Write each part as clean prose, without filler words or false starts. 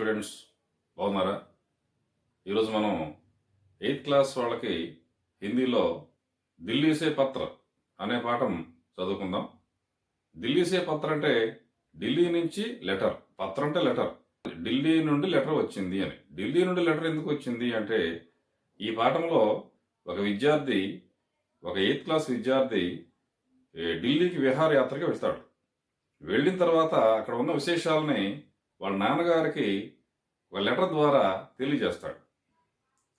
Students, బాగున్నారా? ఈరోజు మనం 8th క్లాస్ వాళ్ళకి హిందీలో ఢిల్లీ సే పత్ర అనే పాఠం చదువుకుందాం. ఢిల్లీ సే పత్ర అంటే ఢిల్లీ నుంచి లెటర్, పత్ర అంటే లెటర్. ఢిల్లీ నుండి లెటర్ వచ్చింది అని. ఢిల్లీ నుండి లెటర్ ఎందుకు వచ్చింది అంటే, ఈ పాఠంలో ఒక విద్యార్థి, ఒక 8th క్లాస్ విద్యార్థి ఢిల్లీకి విహారయాత్రకి వెళ్తాడు. వెళ్ళిన తర్వాత అక్కడ ఉన్న విశేషాలని వాళ్ళ నాన్నగారికి ఒక లెటర్ ద్వారా తెలియజేస్తాడు.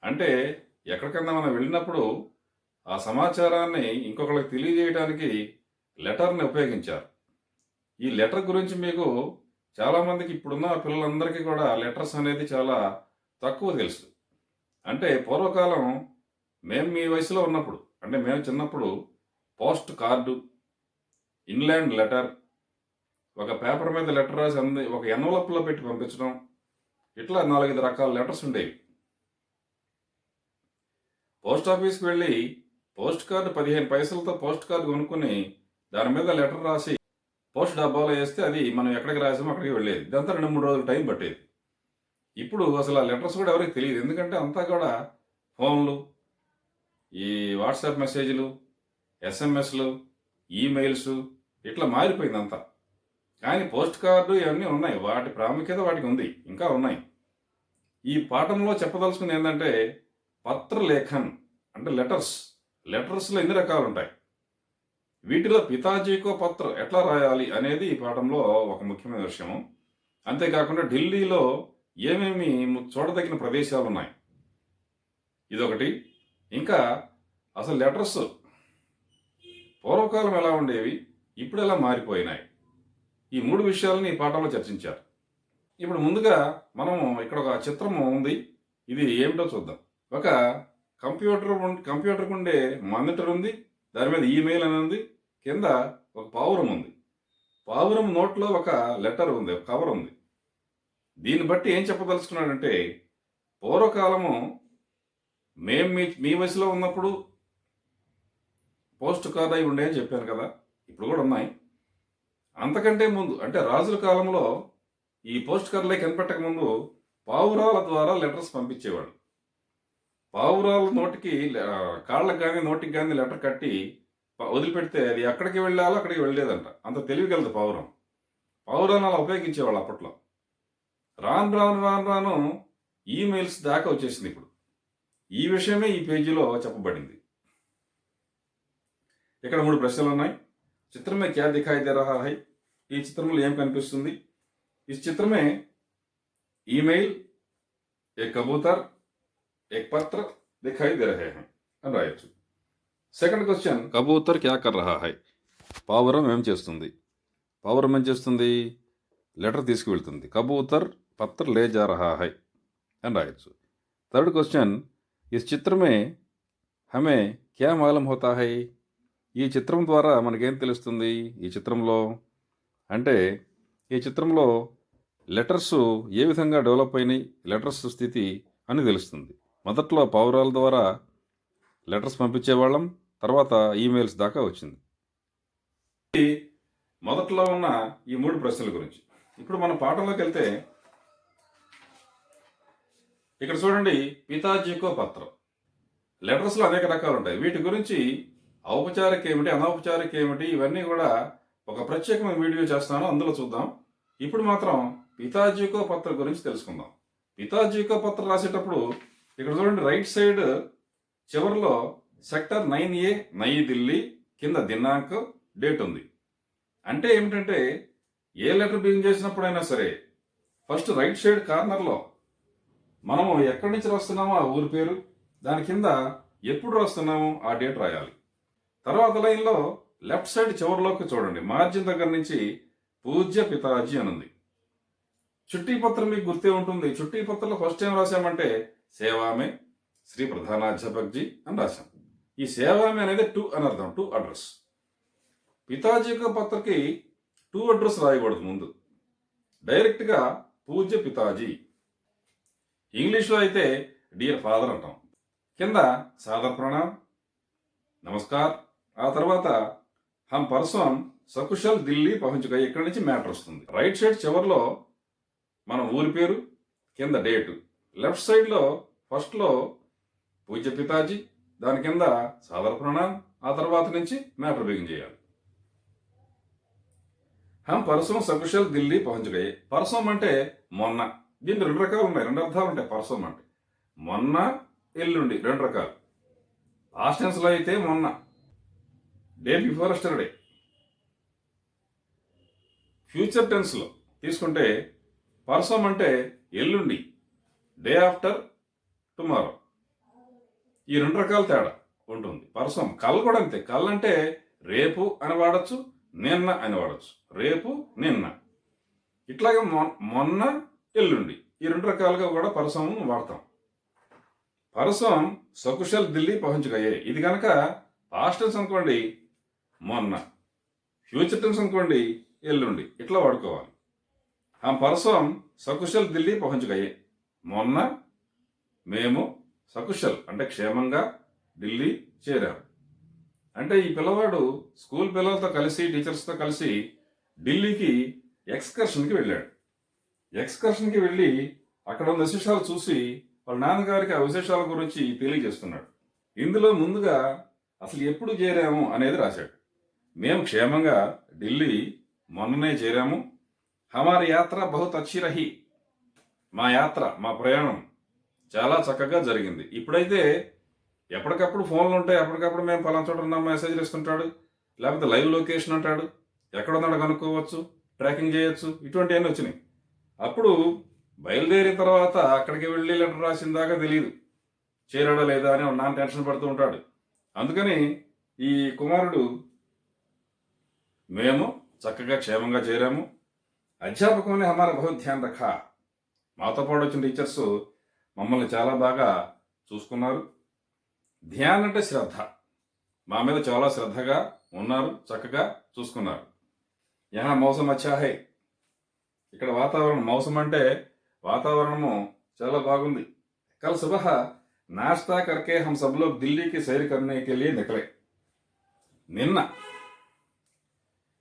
అంటే ఎక్కడికన్నా మనం వెళ్ళినప్పుడు ఆ సమాచారాన్ని ఇంకొకరికి తెలియజేయడానికి లెటర్ని ఉపయోగించారు. ఈ లెటర్ గురించి మీకు చాలామందికి, ఇప్పుడున్న పిల్లలందరికీ కూడా లెటర్స్ అనేది చాలా తక్కువ తెలుసు. అంటే పూర్వకాలం మేము మీ వయసులో ఉన్నప్పుడు, అంటే మేము చిన్నప్పుడు పోస్ట్ కార్డు, ఇన్లాండ్ లెటర్, ఒక పేపర్ మీద లెటర్ రాసి ఒక ఎన్వలప్లో పెట్టి పంపించడం, ఇట్లా 4-5 రకాల లెటర్స్ ఉండేవి. పోస్ట్ ఆఫీస్కి వెళ్ళి పోస్ట్ కార్డు 15 పైసలతో పోస్ట్ కార్డు కొనుక్కొని దాని మీద లెటర్ రాసి పోస్ట్ డబ్బాలో వేస్తే అది మనం ఎక్కడికి రాసామో అక్కడికి వెళ్ళేది. ఇదంతా 2-3 రోజులు టైం పట్టేది. ఇప్పుడు అసలు ఆ లెటర్స్ కూడా ఎవరికి తెలియదు. ఎందుకంటే అంతా కూడా ఫోన్లు, ఈ వాట్సాప్ మెసేజ్లు, ఎస్ఎంఎస్లు, ఈమెయిల్స్, ఇట్లా మారిపోయింది అంతా. కానీ పోస్ట్ కార్డు ఇవన్నీ ఉన్నాయి, వాటి ప్రాముఖ్యత వాటికి ఉంది, ఇంకా ఉన్నాయి. ఈ పాఠంలో చెప్పదలుచుకుంది ఏంటంటే పత్రలేఖన్ అంటే లెటర్స్లో ఎన్ని రకాలు ఉంటాయి, వీటిలో పితాజీకో పత్ర ఎట్లా రాయాలి అనేది ఈ పాఠంలో ఒక ముఖ్యమైన విషయం. అంతేకాకుండా ఢిల్లీలో ఏమేమి చూడదగిన ప్రదేశాలు ఉన్నాయి, ఇదొకటి. ఇంకా అసలు లెటర్స్ పూర్వకాలం ఎలా ఉండేవి, ఇప్పుడు ఎలా మారిపోయినాయి, ఈ 3 విషయాలని ఈ పాఠంలో చర్చించారు. ఇప్పుడు ముందుగా మనము ఇక్కడ ఒక చిత్రం ఉంది, ఇది ఏమిటో చూద్దాం. ఒక కంప్యూటర్కి ఉండే మానిటర్ ఉంది, దాని మీద ఈమెయిల్ అని ఉంది, కింద ఒక పావురం ఉంది. పావురం నోట్లో ఒక లెటర్ ఉంది, ఒక కవర్ ఉంది. దీన్ని బట్టి ఏం చెప్పదలుచుకున్నాడంటే, పూర్వకాలము మేము మీ వయసులో ఉన్నప్పుడు పోస్ట్ కార్డ్ అయి ఉండే అని చెప్పాను కదా, ఇప్పుడు కూడా ఉన్నాయి. అంతకంటే ముందు అంటే రాజుల కాలంలో ఈ పోస్ట్ కార్డులే కనిపెట్టక ముందు పావురాల ద్వారా లెటర్స్ పంపించేవాడు. పావురాల నోటికి, కాళ్ళకి కానీ నోటికి కానీ లెటర్ కట్టి వదిలిపెడితే అది ఎక్కడికి వెళ్ళాలో అక్కడికి వెళ్ళలేదంట. అంత తెలివిగలదు పావురం. పావురాన్ని అలా ఉపయోగించేవాళ్ళు అప్పట్లో. రాను ఈమెయిల్స్ దాకా వచ్చేసింది. ఇప్పుడు ఈ విషయమే ఈ పేజీలో చెప్పబడింది. ఇక్కడ 3 ప్రశ్నలు ఉన్నాయి. चित्र में क्या दिखाई दे रहा है, ఈ చిత్రంలో ఏం కనిపిస్తుంది? इस चित्र में ईमेल, एक कबूतर, एक पत्र दिखाई दे रहे हैं అని రాయొచ్చు. సెకండ్ క్వశ్చన్, కబూతర్ క్యా కర్ రహా హై, పావురం ఏం చేస్తుంది? పావురం ఏం చేస్తుంది? లెటర్ తీసుకువెళ్తుంది. కబూతర్ పత్ర లే జా రహా హై అని రాయొచ్చు. థర్డ్ క్వశ్చన్, ఇస్ చిత్ర మే హమే క్యా మాలూమ్ హోతా హై, ఈ చిత్రం ద్వారా మనకేం తెలుస్తుంది? ఈ చిత్రంలో అంటే ఈ చిత్రంలో లెటర్స్ ఏ విధంగా డెవలప్ అయినాయి, లెటర్స్ స్థితి అని తెలుస్తుంది. మొదట్లో పావురాల ద్వారా లెటర్స్ పంపించేవాళ్ళం, తర్వాత ఈమెయిల్స్ దాకా వచ్చింది. ఈ మొదట్లో ఉన్న ఈ 3 ప్రశ్నల గురించి. ఇప్పుడు మన పాఠంలోకి వెళ్తే ఇక్కడ చూడండి, పితాజీకో పత్రం. లెటర్స్లో అనేక రకాలు ఉంటాయి. వీటి గురించి ఔపచారిక ఏమిటి, అనౌపచారిక ఏమిటి, ఇవన్నీ కూడా ఒక ప్రత్యేకమైన వీడియో చేస్తాను, అందులో చూద్దాం. ఇప్పుడు మాత్రం పితాజీకో పత్ర గురించి తెలుసుకుందాం. పితాజీకో పత్ర రాసేటప్పుడు ఇక్కడ చూడండి, రైట్ సైడ్ చివరిలో సెక్టర్ 9A నయి ఢిల్లీ, కింద దినాంక్, డేట్ ఉంది. అంటే ఏమిటంటే ఏ లెటర్ బిగిన్ చేసినప్పుడైనా సరే ఫస్ట్ రైట్ సైడ్ కార్నర్లో మనము ఎక్కడి నుంచి రాస్తున్నామో ఆ ఊరి పేరు, దాని కింద ఎప్పుడు రాస్తున్నామో ఆ డేట్ రాయాలి. తర్వాత లైన్లో లెఫ్ట్ సైడ్ చివరిలోకి చూడండి, మార్జిన్ దగ్గర నుంచి పూజ్య పితాజీ అని ఉంది. చుట్టి పత్రం మీకు గుర్తే ఉంటుంది. చుట్టి పత్రంలో ఫస్ట్ ఏం రాశామంటే సేవామే శ్రీ ప్రధానాధ్యాపక్ జీ అని రాశాం. ఈ సేవామే అనేది టు అని అర్థం, టు అడ్రస్. పితాజీకో పత్రకి టు అడ్రస్ రాయకూడదు, ముందు డైరెక్ట్గా పూజ్య పితాజీ. ఇంగ్లీష్లో అయితే డియర్ ఫాదర్ అంటాం. కింద సాదర్ ప్రణామ్, నమస్కార్. ఆ తర్వాత హమ్ పర్సన్ సకుశల్ ఢిల్లీ పహుంచ్ గయే, ఇక్కడి నుంచి మ్యాటర్ వస్తుంది. రైట్ సైడ్ చివరిలో మన ఊరి పేరు, కింద డేటు. లెఫ్ట్ సైడ్లో ఫస్ట్లో పూజ్య పితాజీ, దాని కింద సాదర ప్రణామ్, ఆ తర్వాత నుంచి మ్యాటర్ బిగిన్ చేయాలి. హమ్ పరసం సకుశల్ ఢిల్లీ పహంచ్ గయే. పరసం అంటే మొన్న. దీనికి 2 రకాలు ఉన్నాయి, 2 అర్థాలు ఉంటాయి. పరసం అంటే మొన్న, ఎల్లుండి 2 రకాలు. పాస్ట్ టెన్స్లో అయితే మొన్న, డే బిఫోర్ ఎస్టర్డే. ఫ్యూచర్ టెన్స్లో తీసుకుంటే పరసం అంటే ఎల్లుండి, డే ఆఫ్టర్ టుమారో. ఈ 2 రకాల తేడా ఉంటుంది. పరసం కల్ కూడా అంతే. కల్ అంటే రేపు అని వాడచ్చు, నిన్న అని వాడచ్చు. రేపు, నిన్న. ఇట్లాగే మొన్న, ఎల్లుండి. ఈ 2 రకాలుగా కూడా పరసం వాడతాం. పరసం సకుశల్ ఢిల్లీ పహంచ్ గయే. ఇది కనుక పాస్ట్ టెన్స్ అనుకోండి మొన్న, ఫ్యూచర్ టెన్స్ అనుకోండి ఎల్లుండి. ఇట్లా వాడుకోవాలి. పరసం సకుశల్ ఢిల్లీ పహంచ్ గయే. మొన్న మేము సకుశల్ అంటే క్షేమంగా ఢిల్లీ చేరాము. అంటే ఈ పిల్లవాడు స్కూల్ పిల్లలతో కలిసి, టీచర్స్తో కలిసి ఢిల్లీకి ఎక్స్కర్షన్కి వెళ్ళాడు. ఎక్స్కర్షన్కి వెళ్ళి అక్కడ ఉన్న విశేషాలు చూసి వాళ్ళ నాన్నగారికి ఆ విశేషాల గురించి తెలియజేస్తున్నాడు. ఇందులో ముందుగా అసలు ఎప్పుడు చేరాము అనేది రాశాడు. మేము క్షేమంగా ఢిల్లీ మొన్ననే చేరాము. హమారి యాత్ర బహుత్ అచ్చి రహి. మా యాత్ర, మా ప్రయాణం చాలా చక్కగా జరిగింది. ఇప్పుడైతే ఎప్పటికప్పుడు ఫోన్లు ఉంటాయి, అప్పటికప్పుడు మేము పలానా చోట ఉన్నాం మెసేజ్లు ఇస్తుంటాడు, లేకపోతే లైవ్ లొకేషన్ అంటాడు, ఎక్కడ ఉన్నాడో కనుక్కోవచ్చు, ట్రాకింగ్ చేయొచ్చు, ఇటువంటివన్నీ వచ్చినాయి. అప్పుడు బయలుదేరిన తర్వాత అక్కడికి వెళ్ళి లెటర్ రాసిన దాకా తెలియదు చేరాడా లేదా అని నాన్న టెన్షన్ పడుతూ ఉంటాడు. అందుకని ఈ కుమారుడు మేము చక్కగా క్షేమంగా చేరాము. అధ్యాపకుని హమారా బహుత్ ధ్యాన్ రఖా. మాతో పాటు వచ్చిన టీచర్స్ మమ్మల్ని చాలా బాగా చూసుకున్నారు. ధ్యాన్ అంటే శ్రద్ధ. మా మీద చాలా శ్రద్ధగా ఉన్నారు, చక్కగా చూసుకున్నారు. యహా మౌసం అచ్చా హై. ఇక్కడ వాతావరణం, మౌసం అంటే వాతావరణము చాలా బాగుంది. కల్ సుబహ నాశ్తా కర్కే హమ్ సబ్ లోగ్ ఢిల్లీకి సైర్ కర్నే కే లియే నికలే.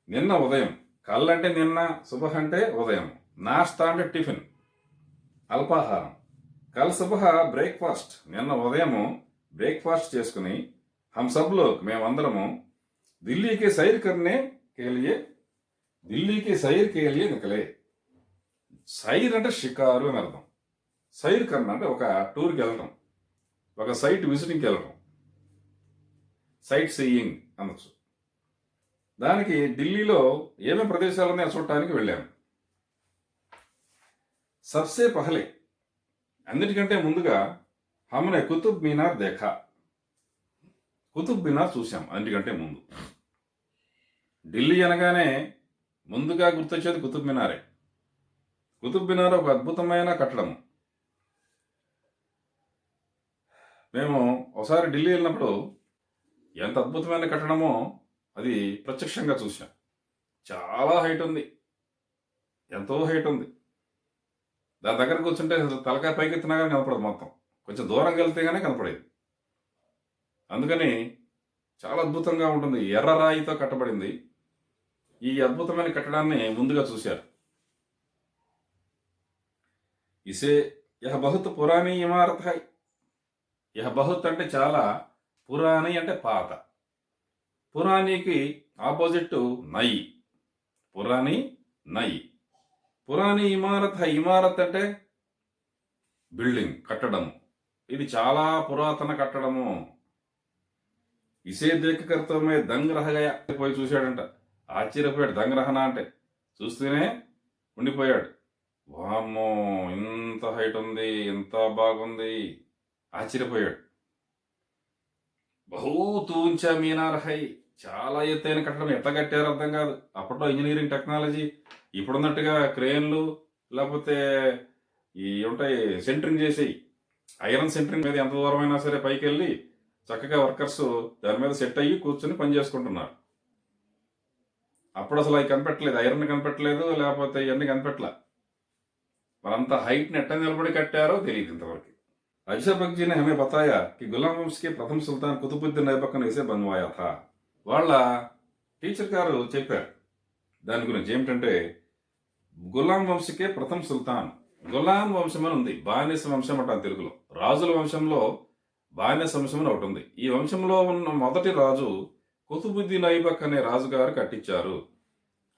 నిన్న ఉదయం. కల్ అంటే నిన్న, సుబహ అంటే ఉదయం, నాశ్తా అంటే టిఫిన్, అల్పాహారం. కల్ సుబహ బ్రేక్ఫాస్ట్. నిన్న ఉదయము బ్రేక్ఫాస్ట్ చేసుకుని హమ్ సబ్ లోగ్ మేమందరము ఢిల్లీకి సైర్ కర్నే కే లియే నికలే. సైర్ అంటే షికారు అని అర్థం. సైర్ కన్నా అంటే ఒక టూర్కి వెళ్ళడం, ఒక సైట్ విజిటింగ్కి వెళ్ళడం, సైట్ సీయింగ్ అనొచ్చు. దానికి ఢిల్లీలో ఏమేమి ప్రదేశాలు ఉన్నాయో చూడటానికి వెళ్ళాము. సబ్సే పహలే, అన్నిటికంటే ముందుగా హమ్నే కుతుబ్ మీనార్ దేఖా. కుతుబ్ మీనార్ చూసాం అన్నిటికంటే ముందు. ఢిల్లీ అనగానే ముందుగా గుర్తొచ్చేది కుతుబ్ మీనారే. కుతుబ్ మీనార్ ఒక అద్భుతమైన కట్టడము. మేము ఒకసారి ఢిల్లీ వెళ్ళినప్పుడు ఎంత అద్భుతమైన కట్టడమో అది ప్రత్యక్షంగా చూసాం. చాలా హైట్ ఉంది, ఎంతో హైట్ ఉంది. దాని దగ్గర కూర్చుంటే తలకాయ పైకెత్తినా కానీ కనపడదు, మొత్తం కొంచెం దూరంగా వెళ్తే కానీ కనపడేది. అందుకని చాలా అద్భుతంగా ఉంటుంది. ఎర్ర రాయితో కట్టబడింది. ఈ అద్భుతమైన కట్టడాన్ని ముందుగా చూశారు. ఇసే యహ బహుత్ పురాణీ ఇమారత్ హై. యహ బహుత్ అంటే చాలా, పురాణి అంటే పాత. పురాణికి ఆపోజిట్ నయి. పురాణి, నయి. పురాణి ఇమారత్ హై. ఇమారత్ అంటే బిల్డింగ్, కట్టడము. ఇది చాలా పురాతన కట్టడము. ఇసే దేఖకర్తమే దంగ్ రహగయా. పోయి చూశాడంట, ఆశ్చర్యపోయాడు. దంగ్ రహనా అంటే చూస్తూనే ఉండిపోయాడు. వామ్మో, ఇంత హైట్ ఉంది, ఎంత బాగుంది, ఆశ్చర్యపోయాడు. బహుత్ ఊంచా మీనార్ హై. చాలా ఎత్తైన కట్టడం. ఎట్లా కట్టారో అర్థం కాదు. అప్పట్లో ఇంజనీరింగ్ టెక్నాలజీ ఇప్పుడున్నట్టుగా క్రేన్లు లేకపోతే ఈ ఉంటాయి సెంటరింగ్ చేసేవి, ఐరన్ సెంటరింగ్ మీద ఎంత దూరమైనా సరే పైకి వెళ్ళి చక్కగా వర్కర్స్ దాని మీద సెట్ అయ్యి కూర్చొని పని చేసుకుంటున్నారు. అప్పుడు అసలు అవి కనిపెట్టలేదు, ఐరన్ కనిపెట్టలేదు, లేకపోతే ఇవన్నీ కనిపెట్టలే. మరంత హైట్ని ఎట్ట నిలబడి కట్టారో తెలియదు ఇంతవరకు. అజాబక్ జీ నే హమే బతాయా కి గులాం వంశ్ కే ప్రథమ సుల్తాన్ కుతుబుద్దీన్ ఐబక్ నే ఇసే బన్వాయా థా. వాళ్ళ టీచర్ గారు చెప్పారు దాని గురించి. ఏమిటంటే గులాం వంశకే ప్రథమ సుల్తాన్, గులాం వంశం అని ఉంది. బానిస వంశం అంటారు తెలుగులో. రాజుల వంశంలో బానిస వంశం అని ఒకటి ఉంది. ఈ వంశంలో ఉన్న మొదటి రాజు కుతుబుద్దీన్ ఐబక్ అనే రాజుగారు కట్టించారు.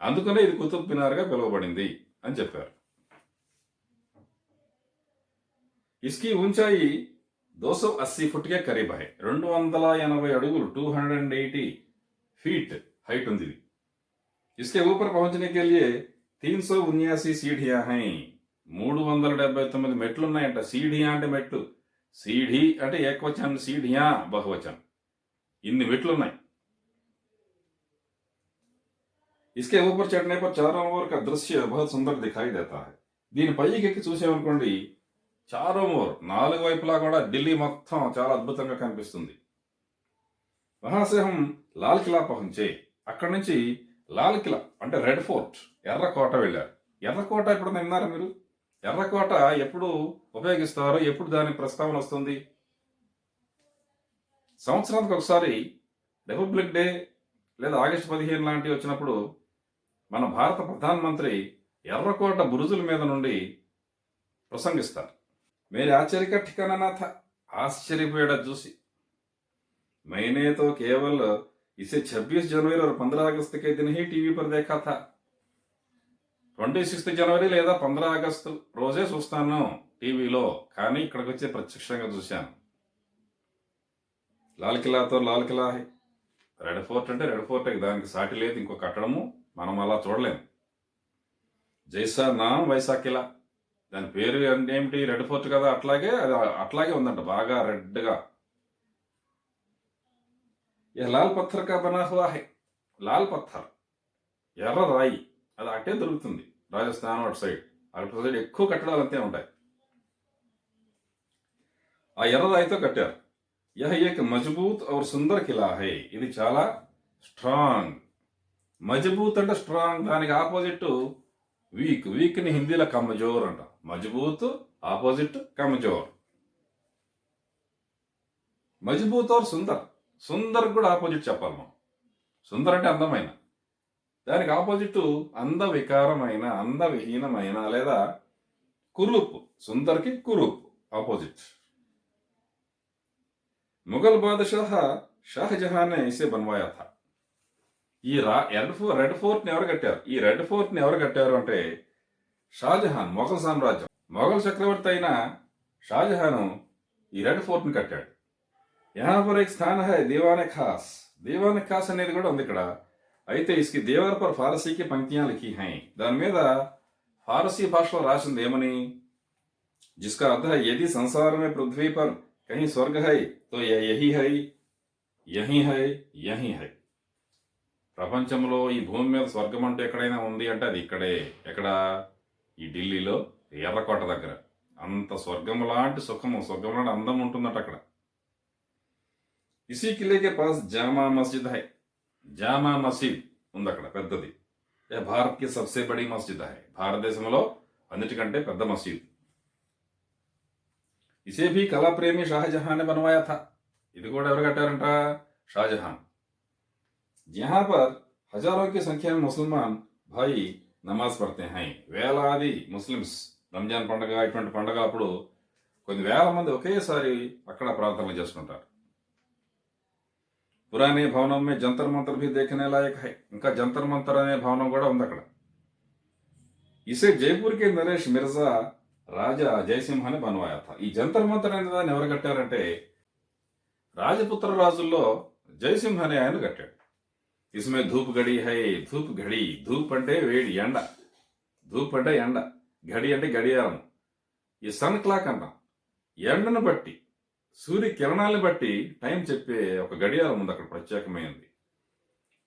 అందుకనే ఇది కుతుబ్ మినార్గా పిలువబడింది అని చెప్పారు. ఇస్కి ऊंचाई 280 फुट के करीब है. 280 అడుగులు 280 फीट हाइट ఉంది ఇది. इसके ऊपर पहुंचने के लिए 379 सीढ़ियां हैं. 379 మెట్లు ఉన్నాయంట. సీఢియా అంటే మెట్లు, సీఢి అంటే ఏకవచనం, సీఢియా బహువచనం. ఇన్ని మెట్లు ఉన్నాయి. इसके ऊपर चढ़ने पर चारों ओर का दृश्य बहुत सुंदर दिखाई देता है. దీని పైకి ఎక్కి చూసామనుకోండి, చారో ఓర్ 4 వైపులా కూడా ఢిల్లీ మొత్తం చాలా అద్భుతంగా కనిపిస్తుంది. వహాं से हम లాల్ కిలా పహుంచే. అక్కడి నుంచి లాల్ కిలా అంటే రెడ్ ఫోర్ట్, ఎర్రకోట వెళ్ళారు. ఎర్రకోట ఎప్పుడు విన్నారా మీరు? ఎర్రకోట ఎప్పుడు ఉపయోగిస్తారు? ఎప్పుడు దాని ప్రస్తావన వస్తుంది? సంవత్సరానికి ఒకసారి రిపబ్లిక్ డే లేదా ఆగస్టు 15 లాంటివి వచ్చినప్పుడు మన భారత ప్రధానమంత్రి ఎర్రకోట బురుజుల మీద నుండి ప్రసంగిస్తారు. మేరే ఆశ్చర్య ठिकाना ना था. ఆశ్చర్యపోయాడు చూసి. मैंने तो केवल इसे 26 जनवरी और 15 अगस्त के दिन ही टीवी पर देखा था. 26 జనవరి లేదా 15 ఆగస్టు రోజే చూస్తాను టీవీలో, కానీ ఇక్కడికి వచ్చి ప్రత్యక్షంగా చూశాను. Lal కిలాతో Lal Qila high. Red fort అంటే రెడ్ ఫోర్ట్, దానికి సాటి లేదు ఇంకో కట్టడము, మనం అలా చూడలేము. జైసా నామ్ వైసా కిలా, దాని పేరు ఏమిటి? రెడ్ ఫోర్ట్ కదా, అట్లాగే అది అట్లాగే ఉందంట, బాగా రెడ్గా. ये लाल पत्थर का बना हुआ है. లాల్ పత్థర్ ఎర్ర రాయి, అది అట్టే దొరుకుతుంది రాజస్థాన్ అటు సైడ్ ఎక్కువ కట్టడాలు అంతే ఉంటాయి. ఆ ఎర్ర రాయితో కట్టారు. यह एक मजबूत और सुंदर किला है. ఇది చాలా స్ట్రాంగ్. మజబూత్ అంటే స్ట్రాంగ్, దానికి ఆపోజిట్ వీక్. వీక్ ని హిందీలో కమజోర్ అంట. మజబూత్ ఆపోజిట్ కమజోర్. మజబూత్ और సుందర్. సుందర్ కూడా ఆపోజిట్ చెప్పాలి మనం. సుందర్ అంటే అందమైన, దానికి ఆపోజిట్ అందవికారమైన, అందవిహీనమైన లేదా కురూప్. సుందర్కి కురూప్ ఆపోజిట్. मुगल बादशाह షాహజహాన్ ने इसे बनवाया था. ఈ రెడ్ ఫోర్ట్ ని ఎవరు కట్టారు? ఈ రెడ్ ఫోర్ట్ ని ఎవరు కట్టారు అంటే షాజహాన్, మొఘల్ సామ్రాజ్యం. మొఘల్ చక్రవర్తి అయిన షాజహాను ఈ రెడ్ ఫోర్ట్ ని కట్టాడు. यहाँ पर एक स्थान है दीवाने खास. दीवाने खास అనేది కూడా ఉంది ఇక్కడ. అయితే इसकी दीवार पर फारसी की पंक्तियां लिखी हैं. దాని మీద फारसी భాషలో రాసింది ఏమని? जिसका अर्थ है यदि संसार में पृथ्वी पर कहीं स्वर्ग है तो यही है, यही है, यही है. ప్రపంచంలో ఈ భూమి మీద స్వర్గం అంటే ఎక్కడైనా ఉంది అంటే అది ఇక్కడే. ఎక్కడ? ఈ ఢిల్లీలో ఎర్రకోట దగ్గర. అంత స్వర్గం లాంటి సుఖము, స్వర్గం లాంటి అందం ఉంటుందట అక్కడ. इसी किले के पास जामा मस्जिद है. जामा मस्जिद ఉంది అక్కడ, పెద్దది. భారత్ కి సబ్సే బడి మస్జిద్ है. భారతదేశంలో అన్నిటికంటే పెద్ద మస్జిద్. इसे भी कला प्रेमी शाहजहां ने बनवाया था. ఇది కూడా ఎవరు కట్టారంట? షాజహాన్. यहाँ पर हजारों की संख्या में मुसलमान भाई नमाज पढ़ते हैं. వేలాది ముస్లిమ్స్ రంజాన్ పండుగ ఇటువంటి పండుగ అప్పుడు కొన్ని వేల మంది ఒకేసారి అక్కడ ప్రార్థనలు చేసుకుంటారు. పురాణే భవనం మే జంతర్ మంతర్ भी देखने लायक है. ఇంకా జంతర్ మంతర్ అనే భవనం కూడా ఉంది అక్కడ. ఇసే జైపూర్ కే నరేష్ మిర్జా రాజా జయసింహాని बनवाया था. ఈ జంతర్ మంతర్ అనే దాన్ని ఎవరు కట్టారంటే రాజపుత్ర రాజుల్లో జయసింహ అనే ఆయన కట్టాడు. ఇస్మే ధూప్ గడి హై. ధూప్ ఘడి, ధూప్ అంటే వేడి, ఎండ. ధూప్ అంటే ఎండ, ఘడి అంటే గడియారం. ఈ సన్ క్లాక్ అంటాం. ఎండను బట్టి, సూర్య కిరణాలను బట్టి టైం చెప్పే ఒక గడియారం ఉంది అక్కడ, ప్రత్యేకమైనది.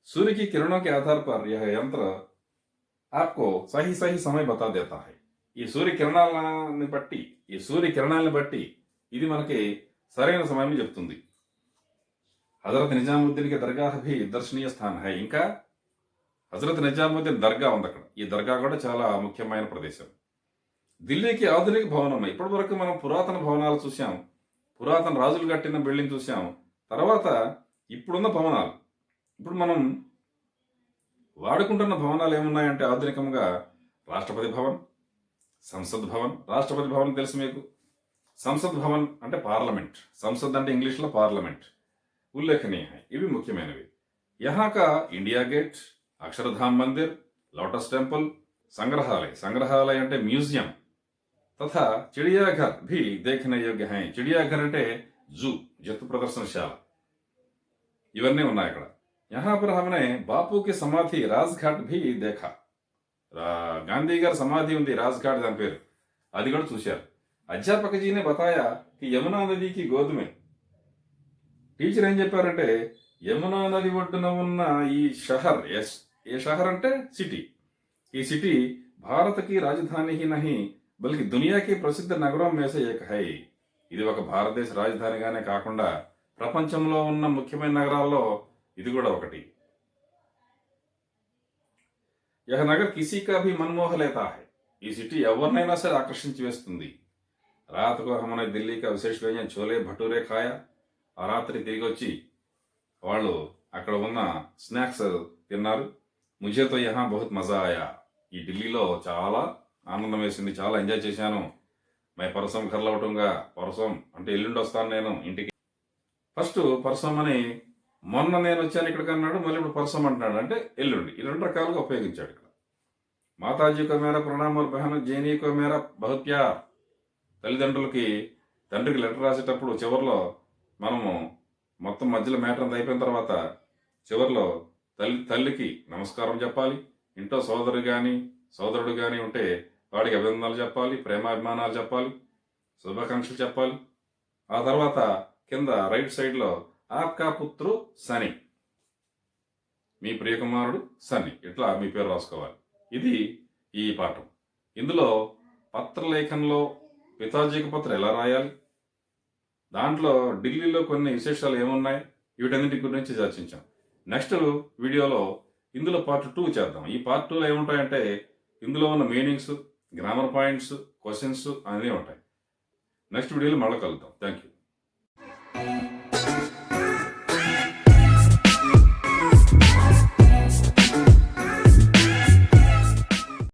सूर्य की किरणों के आधार पर यह यंत्र आपको सही सही समय बता देता है. ఈ సూర్యకిరణాలని బట్టి ఇది మనకి సరైన సమయం చెప్తుంది. హజరత్ నిజాముద్దీన్ కి దర్గా భీ దర్శనీయ స్థానం హై. ఇంకా హజరత్ నిజాముద్దీన్ దర్గా ఉంది అక్కడ. ఈ దర్గా కూడా చాలా ముఖ్యమైన ప్రదేశం. ఢిల్లీకి ఆధునిక భవనం. ఇప్పటి వరకు మనం పురాతన భవనాలు చూసాం, పురాతన రాజులు కట్టిన బిల్డింగ్ చూసాం. తర్వాత ఇప్పుడున్న భవనాలు, ఇప్పుడు మనం వాడుకుంటున్న భవనాలు ఏమున్నాయంటే ఆధునికంగా రాష్ట్రపతి భవన్, సంసద్ భవన్, రాష్ట్రపతి భవన్ తెలుసు మీకు. సంసద్ భవన్ అంటే పార్లమెంట్, సంసద్ అంటే ఇంగ్లీష్లో పార్లమెంట్. ఉల్లేఖనీయ హై, ఇవి ముఖ్యమైనవి. यहाँ का इंडिया गेट, अक्षरधाम मंदिर, लोटस टेम्पल, संग्रहालय, संग्रहालय అంటే म्यूजियम तथा चिड़ियाघर भी देखने योग्य हैं. चिड़ियाघर అంటే జూ, జంతు ప్రదర్శనశాల. ఇవన్నీ ఉన్నాయి అక్కడ. यहाँ पर हमने बापू की समाधि राजघाट भी देखा. గాంధీ గారి సమాధి ఉంది రాజ్ఘాట్, దాని పేరు. అది కూడా చూశారు. అధ్యాపక జీనే బతాయా కి యమునా నదికి గోధుమే. టీచర్ ఏం చెప్పారంటే యమునా నది ఒడ్డున ఉన్న ఈ షహర్, ఏ షహర్ అంటే సిటీ, ఈ సిటీ భారత్ కి రాజధాని హీ నహీ బల్కి దునియాకి ప్రసిద్ధ నగరం మేసే ఏక హై. ఇది ఒక భారతదేశ రాజధానిగానే కాకుండా ప్రపంచంలో ఉన్న ముఖ్యమైన నగరాల్లో ఇది కూడా ఒకటి. యహ నగర్ కిసీ కా భీ మన్మోహ లేతా హై. ఈ సిటీ ఎవరినైనా సరే ఆకర్షించి వేస్తుంది. రాత్ కో హమనే ఢిల్లీ కా విశేష వ్యంజన్ చోలే భటూరే ఖాయా. ఆ రాత్రి తిరిగి వచ్చి వాళ్ళు అక్కడ ఉన్న స్నాక్స్ తిన్నారు. ముజేతో యహా బహుత్ మజా ఆయా. ఈ ఢిల్లీలో చాలా ఆనందం వేసింది, చాలా ఎంజాయ్ చేశాను. మై పరసం కర్లవటంగా, పరసం అంటే ఎల్లుండి వస్తాను నేను ఇంటికి. ఫస్ట్ పరసం అని మొన్న నేను వచ్చాను ఇక్కడికి అన్నాడు, మళ్ళీ ఇప్పుడు పరసం అంటున్నాడు, అంటే ఎల్లుండి. ఈ రెండు రకాలుగా ఉపయోగించాడు ఇక్కడ. మాతాజీ కో మేరా ప్రణామ్ और బహన్ జైనీ కో మేరా బహుత్ ప్యార్. తల్లిదండ్రులకి తండ్రికి లెటర్ రాసేటప్పుడు చివరిలో మనము మొత్తం మధ్యలో మ్యాటర్ అంతా అయిపోయిన తర్వాత చివరిలో తల్లికి నమస్కారం చెప్పాలి. ఇంట్లో సోదరుడు కానీ ఉంటే వాడికి అభినందనలు చెప్పాలి, ప్రేమాభిమానాలు చెప్పాలి, శుభాకాంక్షలు చెప్పాలి. ఆ తర్వాత కింద రైట్ సైడ్లో ఆప్కా పుత్రు సని, మీ ప్రియకుమారుడు సని, ఇట్లా మీ పేరు రాసుకోవాలి. ఇది ఈ పాఠం. ఇందులో పత్రలేఖనంలో పితాజీకి పత్ర ఎలా రాయాలి, దాంట్లో ఢిల్లీలో కొన్ని విశేషాలు ఏమున్నాయి, వీటన్నిటి గురించి చర్చించాం. నెక్స్ట్ వీడియోలో ఇందులో పార్ట్ 2 చేద్దాం. ఈ పార్ట్ 2లో ఏముంటాయంటే ఇందులో ఉన్న మీనింగ్స్, గ్రామర్ పాయింట్స్, క్వశ్చన్స్ అన్నీ ఉంటాయి. నెక్స్ట్ వీడియోలో మళ్ళీ కలుద్దాం. Thank you.